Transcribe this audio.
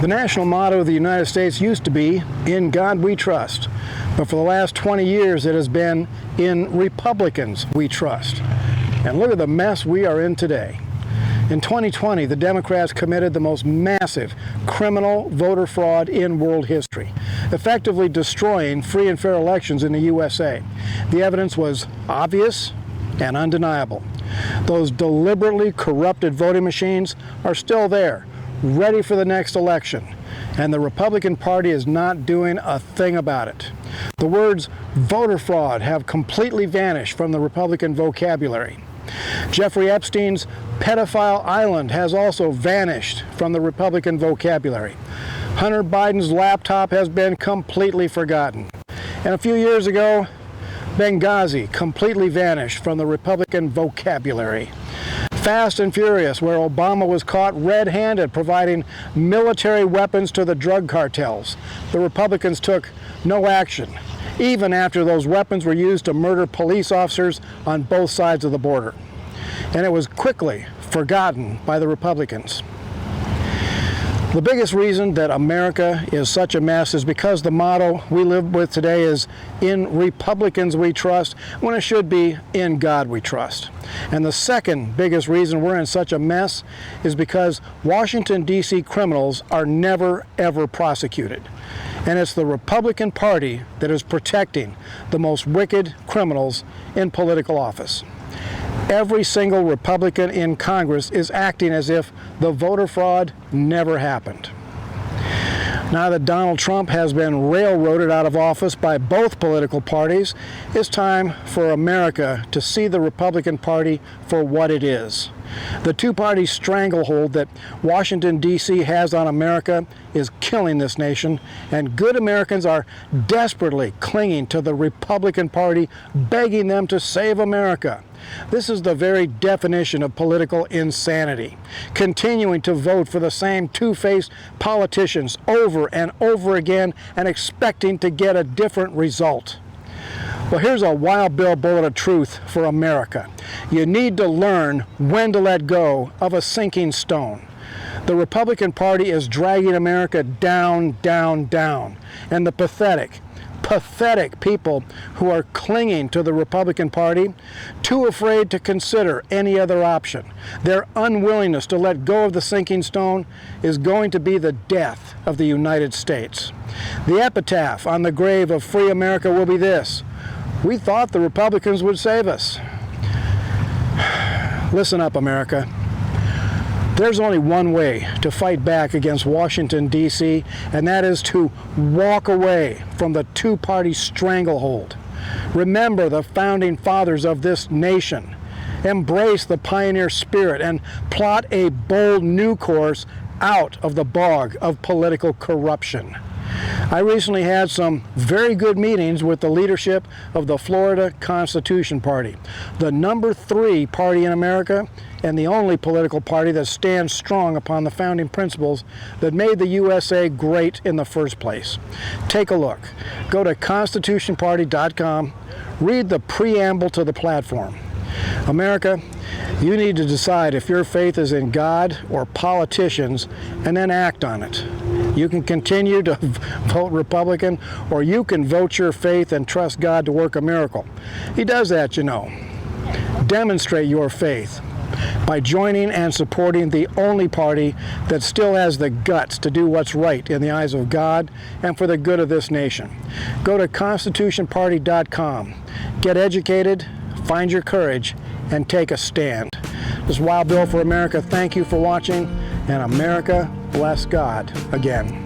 The national motto of the United States used to be, "In God we trust," but for the last 20 years it has been, "In Republicans we trust." And look at the mess we are in today. In 2020, the Democrats committed the most massive criminal voter fraud in world history, effectively destroying free and fair elections in the USA. The evidence was obvious and undeniable. Those deliberately corrupted voting machines are still there, ready for the next election, and the Republican Party is not doing a thing about it. The words voter fraud have completely vanished from the Republican vocabulary. Jeffrey Epstein's pedophile island has also vanished from the Republican vocabulary. Hunter Biden's laptop has been completely forgotten. And a few years ago, Benghazi completely vanished from the Republican vocabulary. Fast and Furious, where Obama was caught red-handed providing military weapons to the drug cartels. The Republicans took no action, even after those weapons were used to murder police officers on both sides of the border. And it was quickly forgotten by the Republicans. The biggest reason that America is such a mess is because the motto we live with today is, "In Republicans we trust," when it should be, "In God we trust." And the second biggest reason we're in such a mess is because Washington, D.C. criminals are never, ever prosecuted. And it's the Republican Party that is protecting the most wicked criminals in political office. Every single Republican in Congress is acting as if the voter fraud never happened. Now that Donald Trump has been railroaded out of office by both political parties, it's time for America to see the Republican Party for what it is. The two-party stranglehold that Washington, D.C. has on America is killing this nation, and good Americans are desperately clinging to the Republican Party, begging them to save America. This is the very definition of political insanity, continuing to vote for the same two-faced politicians over and over again and expecting to get a different result. Well, here's a wild bill bullet of truth for America. You need to learn when to let go of a sinking stone. The Republican Party is dragging America down, down, down. And the pathetic people who are clinging to the Republican Party, too afraid to consider any other option. Their unwillingness to let go of the sinking stone is going to be the death of the United States. The epitaph on the grave of free America will be this: "We thought the Republicans would save us." Listen up, America. There's only one way to fight back against Washington, D.C., and that is to walk away from the two-party stranglehold. Remember the founding fathers of this nation. Embrace the pioneer spirit and plot a bold new course out of the bog of political corruption. I recently had some very good meetings with the leadership of the Florida Constitution Party, the number 3 party in America and the only political party that stands strong upon the founding principles that made the USA great in the first place. Take a look. Go to constitutionparty.com, read the preamble to the platform. America, you need to decide if your faith is in God or politicians and then act on it. You can continue to vote Republican, or you can vote your faith and trust God to work a miracle. He does that, you know. Demonstrate your faith by joining and supporting the only party that still has the guts to do what's right in the eyes of God and for the good of this nation. Go to constitutionparty.com. Get educated, find your courage, and take a stand. This is Wild Bill for America. Thank you for watching, and America bless God again.